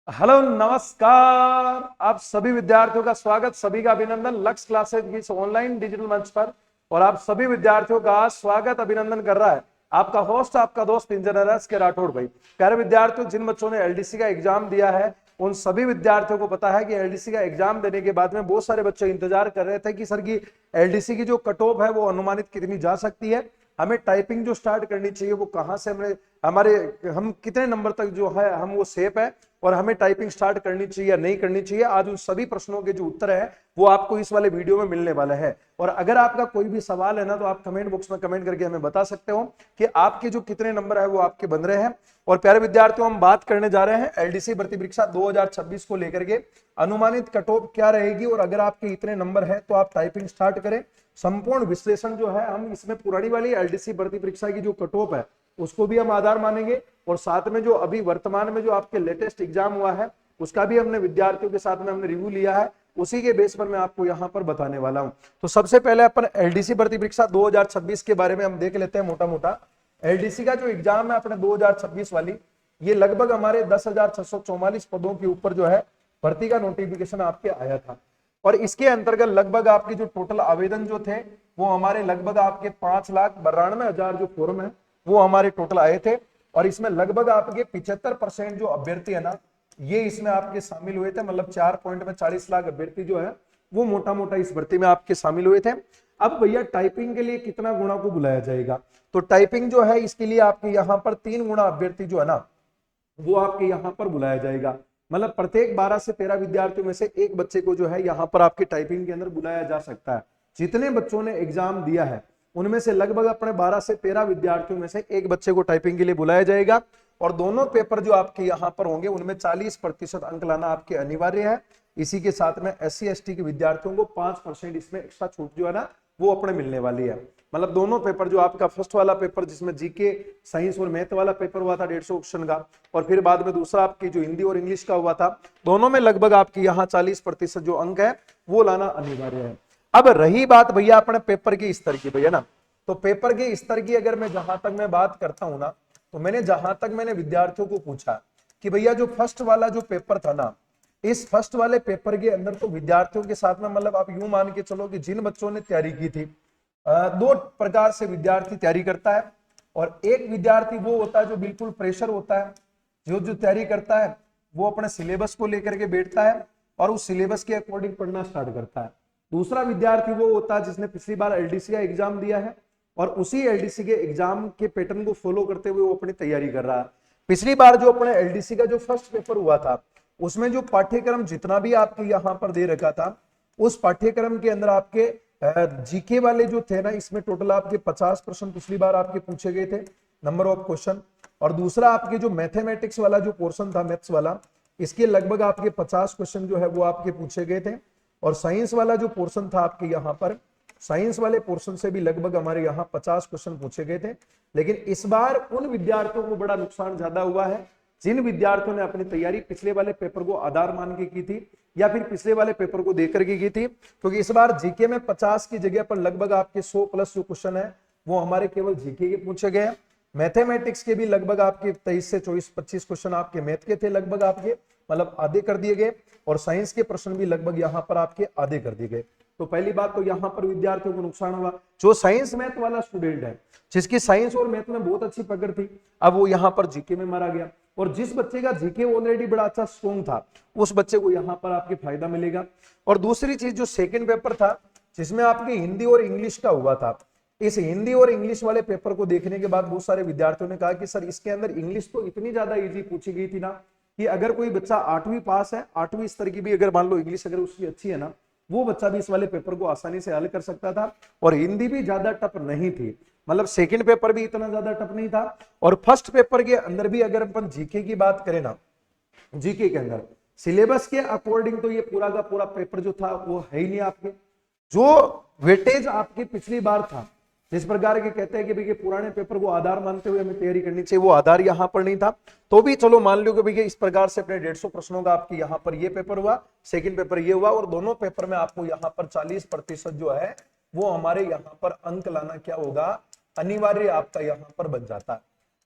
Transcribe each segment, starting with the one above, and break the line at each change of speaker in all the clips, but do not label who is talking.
Hello नमस्कार। आप सभी विद्यार्थियों का स्वागत, सभी का अभिनंदन लक्ष्य क्लासेज की इस ऑनलाइन डिजिटल मंच पर। और आप सभी विद्यार्थियों का स्वागत अभिनंदन कर रहा है आपका होस्ट, आपका दोस्त इंजीनियर एस के राठौड़ भाई। प्यारे विद्यार्थियों, जिन बच्चों ने एलडीसी का एग्जाम दिया है उन सभी विद्यार्थियों को पता है कि एलडीसी का एग्जाम देने के बाद में बहुत सारे बच्चे इंतजार कर रहे थे कि सर की एलडीसी की जो कट ऑफ है वो अनुमानित कितनी जा सकती है, हमें टाइपिंग जो स्टार्ट करनी चाहिए वो कहां से हमारे हम कितने नंबर तक जो है हम वो सेफ है, और हमें टाइपिंग स्टार्ट करनी चाहिए या नहीं करनी चाहिए। आज उन सभी प्रश्नों के जो उत्तर है वो आपको इस वाले वीडियो में मिलने वाला है। और अगर आपका कोई भी सवाल है ना तो आप कमेंट बॉक्स में कमेंट करके हमें बता सकते हो कि आपके जो कितने नंबर है वो आपके बन रहे हैं। और प्यारे विद्यार्थियों, हम बात करने जा रहे हैं एलडीसी भर्ती परीक्षा 2026 को लेकर के अनुमानित कट ऑफ क्या रहेगी, और अगर आपके इतने नंबर है तो आप टाइपिंग स्टार्ट करें। संपूर्ण विश्लेषण जो है हम इसमें पुरानी वाली एलडीसी भर्ती परीक्षा की जो कट ऑफ है उसको भी हम आधार मानेंगे, और साथ में जो अभी वर्तमान में जो आपके लेटेस्ट एग्जाम हुआ है उसका भी हमने विद्यार्थियों के साथ में हमने रिव्यू लिया है, उसी के बेस पर मैं आपको यहां पर बताने वाला हूं। तो सबसे पहले अपन एलडीसी भर्ती परीक्षा 2026 के बारे में हम देख लेते हैं मोटा मोटा। एलडीसी का जो एग्जाम है अपने 2026 वाली, ये लगभग हमारे 10,644 पदों के ऊपर जो है भर्ती का नोटिफिकेशन आपके आया था। और इसके अंतर्गत लगभग आपके जो टोटल आवेदन जो थे वो हमारे लगभग आपके 5,92,000 जो फॉर्म है वो हमारे टोटल आए थे। और इसमें लगभग आपके 75% जो अभ्यर्थी है ना ये इसमें आपके शामिल हुए थे, मतलब 4 पॉइंट में 40 लाख अभ्यर्थी जो है वो मोटा मोटा इस भर्ती में आपके शामिल हुए थे। अब भैया टाइपिंग के लिए कितना गुणा को बुलाया जाएगा, तो टाइपिंग जो है इसके लिए आपके यहाँ पर 3 गुणा अभ्यर्थी जो है ना वो आपके यहाँ पर बुलाया जाएगा। मतलब प्रत्येक 12 से 13 विद्यार्थियों में से एक बच्चे को जो है यहाँ पर आपकी टाइपिंग के अंदर बुलाया जा सकता है। जितने बच्चों ने एग्जाम दिया है उनमें से लगभग अपने 12 से 13 विद्यार्थियों में से एक बच्चे को टाइपिंग के लिए बुलाया जाएगा। और दोनों पेपर जो आपके यहाँ पर होंगे उनमें 40% अंक लाना आपके अनिवार्य है। इसी के साथ में SC ST के विद्यार्थियों को 5% इसमें एक्स्ट्रा छूट जो है ना वो अपने मिलने वाली है। मतलब दोनों पेपर, जो आपका फर्स्ट वाला पेपर जिसमें जीके साइंस और मैथ वाला पेपर हुआ था 150 क्वेश्चन का, और फिर बाद में दूसरा आपकी जो हिंदी और इंग्लिश का हुआ था, दोनों में लगभग आपके यहाँ 40% जो अंक है वो लाना अनिवार्य है। अब रही बात भैया अपने पेपर के स्तर की, भैया ना, तो पेपर के स्तर की अगर मैं जहां तक मैं बात करता हूं ना, तो मैंने विद्यार्थियों को पूछा कि भैया जो फर्स्ट वाला जो पेपर था ना, इस फर्स्ट वाले पेपर के अंदर तो विद्यार्थियों के साथ में, मतलब आप यूं मान के चलो कि जिन बच्चों ने तैयारी की थी, दो प्रकार से विद्यार्थी तैयारी करता है। और एक विद्यार्थी वो होता है जो बिल्कुल प्रेशर होता है, जो जो तैयारी करता है वो अपने सिलेबस को लेकर के बैठता है और उस सिलेबस के अकॉर्डिंग पढ़ना स्टार्ट करता है। दूसरा विद्यार्थी वो होता है जिसने पिछली बार एलडीसी का एग्जाम दिया है और उसी एलडीसी के एग्जाम के पैटर्न को फॉलो करते हुए वो अपनी तैयारी कर रहा है। पिछली बार जो अपने एलडीसी का जो फर्स्ट पेपर हुआ था उसमें जो पाठ्यक्रम जितना भी आपके यहाँ पर दे रखा था, उस पाठ्यक्रम के अंदर आपके जीके वाले जो थे ना, इसमें टोटल आपके 50 प्रश्न पिछली बार आपके पूछे गए थे, नंबर ऑफ क्वेश्चन। और दूसरा आपके जो मैथमेटिक्स वाला जो पोर्शन था, मैथ्स वाला, इसके लगभग आपके 50 क्वेश्चन जो है वो आपके पूछे गए थे। और साइंस वाला जो पोर्शन था आपके यहाँ पर, साइंस वाले पोर्शन से भी लगभग हमारे यहाँ 50 क्वेश्चन पूछे गए थे। लेकिन इस बार उन विद्यार्थियों को बड़ा नुकसान ज्यादा हुआ है जिन विद्यार्थियों ने अपनी तैयारी पिछले वाले पेपर को आधार मान के की थी या फिर पिछले वाले पेपर को देकर के की थी। क्योंकि इस बार जीके में 50 की जगह पर लगभग आपके 100 प्लस जो क्वेश्चन है वो हमारे केवल जीके के पूछे गए हैं। मैथमेटिक्स के भी लगभग आपके 23 से 24-25 क्वेश्चन आपके मैथ के थे, लगभग आपके मतलब आधे कर दिए गए। और साइंस के प्रश्न भी लगभग यहाँ पर आपके आधे कर दिए गए। तो पहली बात तो यहाँ पर विद्यार्थियों को नुकसान हुआ। जो साइंस मैथ वाला स्टूडेंट है, जिसकी साइंस और मैथ में बहुत अच्छी पकड़ थी, अब वो यहाँ पर जीके में मारा गया। और जिस बच्चे का जीके ऑलरेडी बड़ा अच्छा स्ट्रॉन्ग था उस बच्चे को यहाँ पर आपके फायदा मिलेगा। और दूसरी चीज, जो सेकंड पेपर था जिसमें आपके हिंदी और इंग्लिश का हुआ था, इस हिंदी और इंग्लिश वाले पेपर को देखने के बाद बहुत सारे विद्यार्थियों ने कहा कि सर इसके अंदर इंग्लिश तो इतनी ज्यादा इजी पूछी गई थी ना कि अगर कोई बच्चा 8वीं पास है, 8वीं स्तर की भी अगर मान लो इंग्लिश अगर उसकी अच्छी है ना, वो बच्चा भी इस वाले पेपर को आसानी से हल कर सकता था। और हिंदी भी ज्यादा टफ नहीं थी, मतलब सेकंड पेपर भी इतना ज्यादा टफ नहीं था। और फर्स्ट पेपर के अंदर भी अगर अपन जीके की बात करें ना, जीके के अंदर सिलेबस के अकॉर्डिंग तो ये पूरा का पूरा पेपर जो था वो है ही नहीं आपके। जो वेटेज आपकी पिछली बार था, जिस प्रकार के कहते हैं कि भैया पुराने पेपर को आधार मानते हुए हमें तैयारी करनी चाहिए, वो आधार यहाँ पर नहीं था। तो भी चलो मान लो कि भैया इस प्रकार से अपने 150 प्रश्नों का आपके यहाँ पर ये पेपर हुआ, सेकंड पेपर ये हुआ, और दोनों पेपर में आपको यहाँ पर 40% जो है वो हमारे यहाँ पर अंक लाना क्या होगा, अनिवार्य आपका यहाँ पर बन जाता है।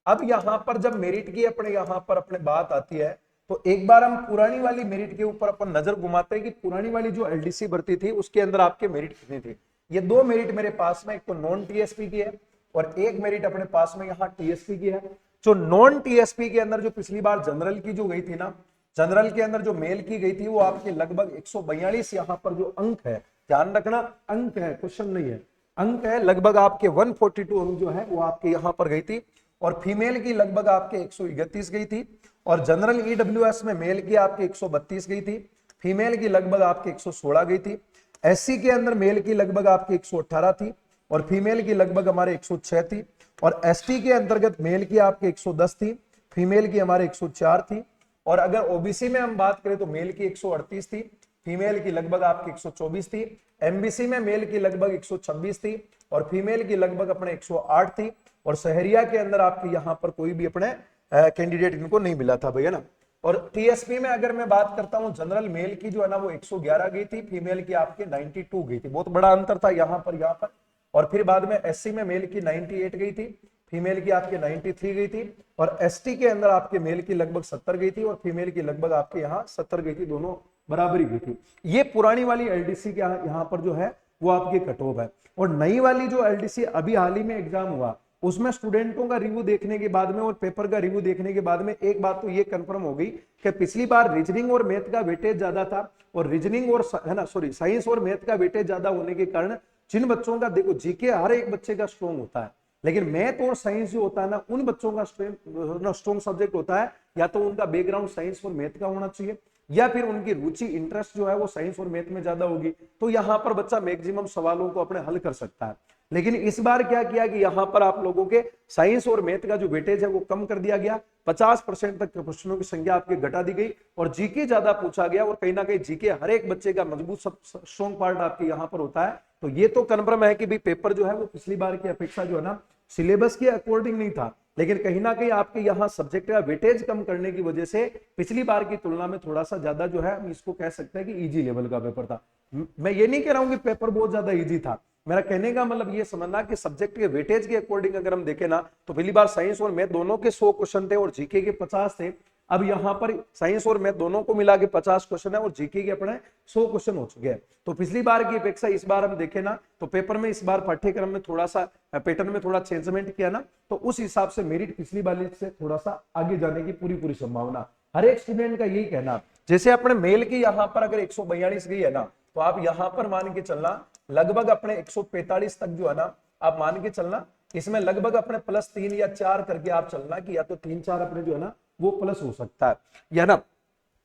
अब यहाँ पर जब मेरिट की अपने यहाँ पर अपने बात आती है तो एक बार हम पुरानी वाली मेरिट के ऊपर अपन नजर घुमाते हैं कि पुरानी वाली जो एलडीसी भर्ती थी उसके अंदर आपके मेरिट कितने थे। ये दो मेरिट मेरे पास में, एक तो नॉन टीएसपी की है और एक मेरिट अपने पास में यहाँ टीएसपी की है। जो नॉन टीएसपी के अंदर जो पिछली बार जनरल की जो गई थी ना, जनरल के अंदर जो मेल की गई थी वो आपके लगभग 142 यहाँ पर जो अंक है, ध्यान रखना अंक है, क्वेश्चन नहीं है, अंक है, लगभग आपके 142 अंक जो है वो आपके यहाँ पर गई थी। और फीमेल की लगभग आपके 131 गई थी। और जनरल ईडब्ल्यूएस में मेल की आपके 132 गई थी, फीमेल की लगभग आपके 116 गई थी। एससी के अंदर मेल की लगभग आपके 118 थी और फीमेल की लगभग हमारे 106 थी। और एसटी के अंतर्गत मेल की आपके 110 थी, फीमेल की हमारे 104 थी। और अगर ओबीसी में हम बात करें तो मेल की 138 थी, फीमेल की लगभग आपकी 124 थी। एमबीसी में मेल की लगभग 126 थी और फीमेल की लगभग अपने 108 थी। और शहरिया के अंदर आपके यहाँ पर कोई भी अपने कैंडिडेट इनको नहीं मिला था भैया ना। और टीएसपी में अगर मैं बात करता हूं, जनरल मेल की जो है ना वो 111 गई थी, फीमेल की आपके 92 गई थी, बहुत बड़ा अंतर था यहाँ पर। और फिर बाद में एससी में मेल की 98 गई थी, फीमेल की आपके 93 गई थी। और एसटी के अंदर आपके मेल की लगभग 70 गई थी और फीमेल की लगभग आपके यहाँ 70 गई थी, दोनों बराबरी गई थी। ये पुरानी वाली एलडीसी के यहाँ पर जो है वो आपकी कट ऑफ है। और नई वाली जो एलडीसी अभी हाल ही में एग्जाम हुआ उसमें स्टूडेंटों का रिव्यू देखने के बाद में और पेपर का रिव्यू देखने के बाद में एक बात तो ये कंफर्म हो गई कि पिछली बार रीजनिंग और मैथ का वेटेज ज्यादा था और रीजनिंग और है ना सॉरी साइंस और मैथ का वेटेज ज्यादा होने के कारण जिन बच्चों का, देखो जीके हर एक बच्चे का स्ट्रॉन्ग होता है, लेकिन मैथ और साइंस जो होता है ना उन बच्चों का स्ट्रॉन्ग सब्जेक्ट होता है, या तो उनका बैकग्राउंड साइंस और मैथ का होना चाहिए या फिर उनकी रुचि इंटरेस्ट जो है वो साइंस और मैथ में ज्यादा होगी, तो यहाँ पर बच्चा मैक्सिमम सवालों को अपने हल कर सकता है। लेकिन इस बार क्या किया कि यहाँ पर आप लोगों के साइंस और मैथ का जो वेटेज है वो कम कर दिया गया, 50% तक प्रश्नों की संख्या आपके घटा दी गई और जीके ज्यादा पूछा गया। और कहीं ना कहीं जीके हर एक बच्चे का मजबूत स्ट्रॉन्ग पार्ट आपके यहाँ पर होता है। तो ये तो कन्फर्म है कि भाई पेपर जो है वो पिछली बार की अपेक्षा जो है ना सिलेबस के अकॉर्डिंग नहीं था, लेकिन कहीं ना कहीं आपके यहाँ सब्जेक्ट का वेटेज कम करने की वजह से पिछली बार की तुलना में थोड़ा सा ज्यादा जो है हम इसको कह सकते हैं कि इजी लेवल का पेपर था। मैं ये नहीं कह रहा हूं कि पेपर बहुत ज्यादा इजी था, मेरा कहने का मतलब ये समझना कि सब्जेक्ट के वेटेज के अकॉर्डिंग अगर हम देखें ना तो पहली बार साइंस और मैथ दोनों के 100 क्वेश्चन थे और जीके के 50 थे। अब यहाँ पर साइंस और मैथ दोनों को मिला के 50 क्वेश्चन है और जीके के अपने 100 क्वेश्चन हो चुके हैं। तो पिछली बार की अपेक्षा इस बार हम देखें ना तो पेपर में इस बार पाठ्यक्रम में थोड़ा सा पैटर्न में थोड़ा चेंजमेंट किया ना, तो उस हिसाब से मेरिट पिछली बार से थोड़ा सा आगे जाने की पूरी संभावना हर एक स्टूडेंट का यही कहना। जैसे अपने मेल की यहाँ पर अगर 142 गई है ना तो आप यहाँ पर मान के चलना लगभग अपने 145 तक जो है ना आप मान के चलना, इसमें लगभग अपने +3 या 4 करके आप चलना कि या तो 3-4 अपने जो है ना वो प्लस हो सकता है या ना।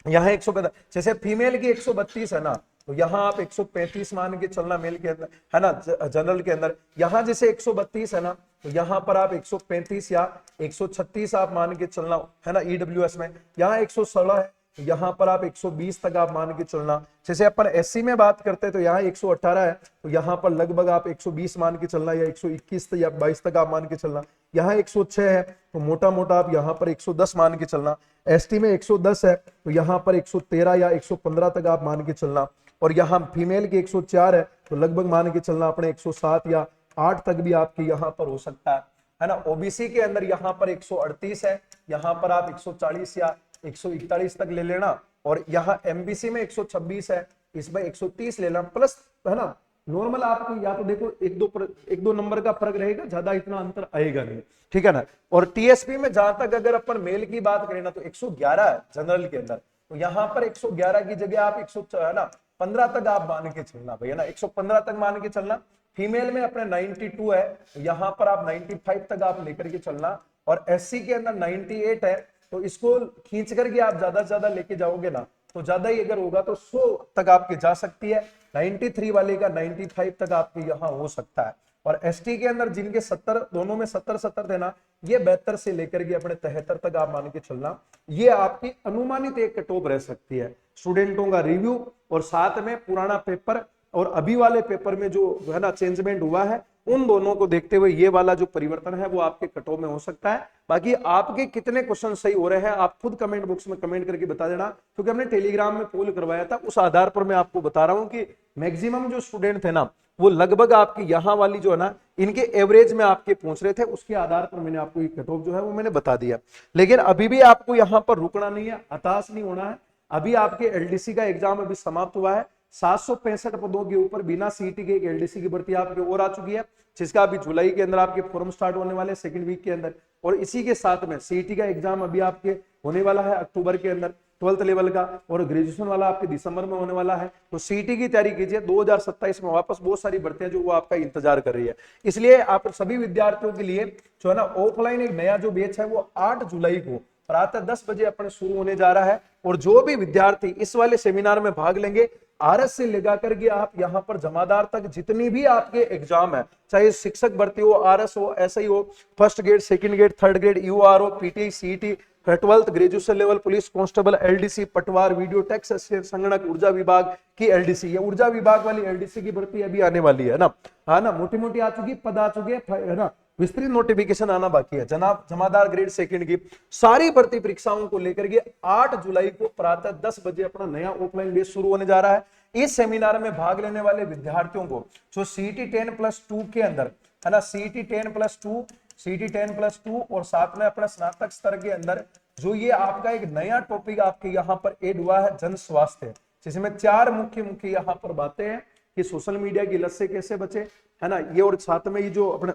यहाँ 145 जैसे फीमेल की 132 है ना तो यहाँ आप 135 मान के चलना मेल के अंदर है ना, जनरल के अंदर यहाँ जैसे 132 है ना तो यहाँ पर आप 135 या 136 आप मान के चलना है ना ईडब्ल्यूएस में। यहाँ 116 है, यहाँ पर आप 120 तक आप मान के चलना। जैसे अपन एससी में बात करते हैं तो यहाँ 118 है तो यहाँ पर लगभग आप 120 मान के चलना या 121 या 22 तक आप मान के चलना। यहाँ 106 है तो मोटा मोटा आप यहाँ पर 110 मान के चलना। एसटी में 110 है तो यहाँ पर 113 या 115 तक आप मान के चलना। और यहाँ फीमेल की 104 है तो लगभग मान के चलना अपने 107 या 8 तक भी आपके यहाँ पर हो सकता है ना। ओबीसी के अंदर यहाँ पर 138 है, यहाँ पर आप 140 या 141 तक ले लेना। और यहाँ एमबीसी में 126 है, इसमें 130 ले लेना प्लस है ना। नॉर्मल आपको या तो देखो एक दो नंबर का फर्क रहेगा, ज्यादा इतना अंतर आएगा नहीं, ठीक है ना। और टीएसपी में जहां तक अगर अपन मेल की बात करें ना तो 111 है जनरल के अंदर, तो यहाँ पर 111 की जगह आप 115 तक आप मान के चलना भैया ना, 115 तक मान के चलना। फीमेल में अपने 92 है, यहाँ पर आप 95 तक आप लेकर के चलना। और एससी के अंदर 98 है तो इसको खींच करके आप ज्यादा से ज्यादा लेके जाओगे ना तो ज्यादा ही अगर होगा तो 100 तक आपके जा सकती है। 93 वाले का 95 तक आपके यहाँ हो सकता है। और एसटी के अंदर जिनके 70 दोनों में 70 थे ना, ये 72 से लेकर के अपने 73 तक आप मान के चलना। ये आपकी अनुमानित एक कट ऑफ रह सकती है। स्टूडेंटों का रिव्यू और साथ में पुराना पेपर और अभी वाले पेपर में जो है ना चेंजमेंट हुआ है, उन दोनों को देखते हुए ये वाला जो परिवर्तन है वो आपके कट ऑफ में हो सकता है। बाकी आपके कितने क्वेश्चन सही हो रहे हैं आप खुद कमेंट बॉक्स में कमेंट करके बता देना, क्योंकि हमने टेलीग्राम में पोल करवाया था, उस आधार पर मैं आपको बता रहा हूं कि मैक्सिमम जो स्टूडेंट थे ना वो लगभग आपकी यहाँ वाली जो है ना इनके एवरेज में आपके पहुंच रहे थे, उसके आधार पर मैंने आपको ये कट ऑफ जो है वो मैंने बता दिया। लेकिन अभी भी आपको यहाँ पर रुकना नहीं है, हताश नहीं होना है। अभी आपके एलडीसी का एग्जाम अभी समाप्त हुआ है, 765 पदों के ऊपर बिना सीटी के एक एलडीसी की भर्ती आपके और आ चुकी है, जिसका अभी जुलाई के अंदर आपके फॉर्म स्टार्ट होने वाले सेकंड वीक के अंदर। और इसी के साथ में सीटी का एग्जाम अभी आपके होने वाला है अक्टूबर के अंदर 12th लेवल का, और ग्रेजुएशन वाला आपके दिसंबर में होने वाला है। तो सीटी की तैयारी कीजिए, 2027 में वापस बहुत सारी भर्तियां जो वो आपका इंतजार कर रही है। इसलिए आप सभी विद्यार्थियों के लिए जो है ना ऑफलाइन एक नया जो बैच है वो 8 जुलाई को प्रातः 10 बजे अपने शुरू होने जा रहा है। और जो भी विद्यार्थी इस वाले सेमिनार में भाग लेंगे, आरएस से लेकर करके आप यहाँ पर जमादार तक जितनी भी आपके एग्जाम है, चाहे शिक्षक भर्ती हो, आरएस हो, एसआई हो, first grade, second grade, third grade, UR हो, PT, CT, 12th graduation level, police constable, LDC, पटवार, वीडियो टैक्स, संगणक, ऊर्जा विभाग की एलडीसी, या ऊर्जा विभाग वाली एलडीसी की भर्ती अभी आने वाली है ना, हाँ ना, मोटी मोटी आ चुकी, पद आ चुके है ना, विस्तृत नोटिफिकेशन आना बाकी है। जनाब जमादार ग्रेड सेकंड की सारी भर्ती परीक्षाओं को लेकर के 8 जुलाई को प्रातः 10 बजे अपना नया ऑफलाइन बैच शुरू होने जा रहा है। इस सेमिनार में भाग लेने वाले विद्यार्थियों को जो सीटी 10+2 के अंदर है ना, सीटी 10+2 और साथ में अपना स्नातक स्तर के अंदर जो ये आपका एक नया टॉपिक आपके यहाँ पर ऐड हुआ है, जन स्वास्थ्य, जिसमें 4 मुख्य यहाँ पर बातें हैं कि सोशल मीडिया की लत से कैसे बचे, है ना, ये, और साथ में ये जो अपना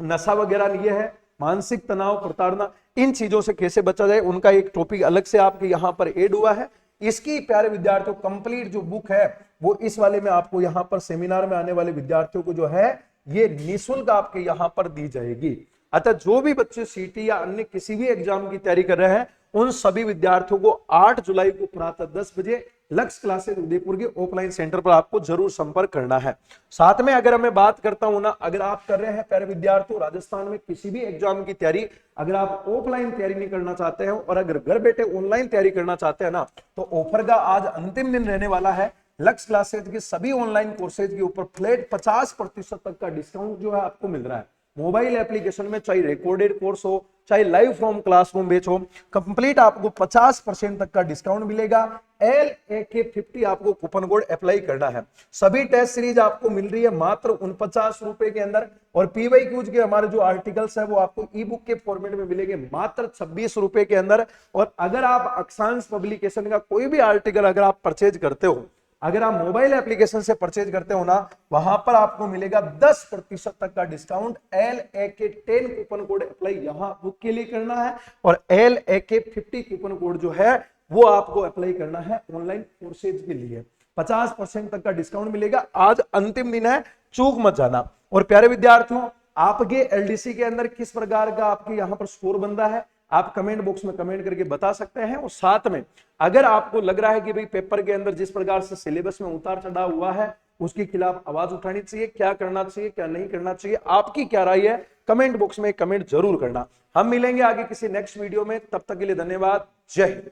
नशा वगैरह लिए है, मानसिक तनाव, प्रताड़ना, इन चीजों से कैसे बचा जाए, उनका एक टॉपिक अलग से आपके यहाँ पर ऐड हुआ है। इसकी प्यारे विद्यार्थियों कंप्लीट जो बुक है वो इस वाले में आपको यहाँ पर सेमिनार में आने वाले विद्यार्थियों को जो है ये निःशुल्क आपके यहाँ पर दी जाएगी। अतः जो भी बच्चे सीटी या अन्य किसी भी एग्जाम की तैयारी कर रहे हैं, उन सभी विद्यार्थियों को 8 जुलाई को प्रातः 10 बजे लक्ष्य क्लासेस उदयपुर के ऑफलाइन सेंटर पर आपको जरूर संपर्क करना है। साथ में अगर मैं बात करता हूं ना, अगर आप कर रहे हैं प्यारे विद्यार्थियों राजस्थान में किसी भी एग्जाम की तैयारी, अगर आप ऑफलाइन तैयारी नहीं करना चाहते हैं और अगर घर बैठे ऑनलाइन तैयारी करना चाहते हैं ना, तो ऑफर का आज अंतिम दिन रहने वाला है। लक्ष्य क्लासेस के सभी ऑनलाइन कोर्सेज के ऊपर फ्लैट 50% तक का डिस्काउंट जो है आपको मिल रहा है। मोबाइल एप्लीकेशन में चाहे रिकॉर्डेड कोर्स हो, चाहे लाइव फ्रॉम क्लासरूम बैच हो, कंप्लीट आपको 50% तक का डिस्काउंट मिलेगा। LAK50 आपको कूपन कोड अप्लाई करना है। सभी टेस्ट सीरीज आपको मिल रही है मात्र 49 रुपए के अंदर, और PYQs के हमारे जो आर्टिकल्स है वो आपको ई बुक के फॉर्मेट में मिलेंगे मात्र 26 रुपए के अंदर। और अगर आप अक्षांश पब्लिकेशन का कोई भी आर्टिकल अगर आप परचेज करते हो, अगर आप मोबाइल एप्लीकेशन से परचेज करते हो ना, वहां पर आपको मिलेगा 10% तक का discount. LAK10 coupon code apply यहां बुक के लिए करना है, और LAK50 कूपन कोड जो है वो आपको अप्लाई करना है ऑनलाइन कोर्सेज के लिए। 50% तक का डिस्काउंट मिलेगा। आज अंतिम दिन है, चूक मत जाना। और प्यारे विद्यार्थियों, आपके एलडीसी के अंदर किस प्रकार का आपके यहाँ पर स्कोर बनता है, आप कमेंट बॉक्स में कमेंट करके बता सकते हैं। और साथ में अगर आपको लग रहा है कि भाई पेपर के अंदर जिस प्रकार से सिलेबस में उतार चढ़ाव हुआ है, उसके खिलाफ आवाज उठानी चाहिए, क्या करना चाहिए क्या नहीं करना चाहिए, आपकी क्या राय है, कमेंट बॉक्स में कमेंट जरूर करना। हम मिलेंगे आगे किसी नेक्स्ट वीडियो में, तब तक के लिए धन्यवाद। जय हिंद।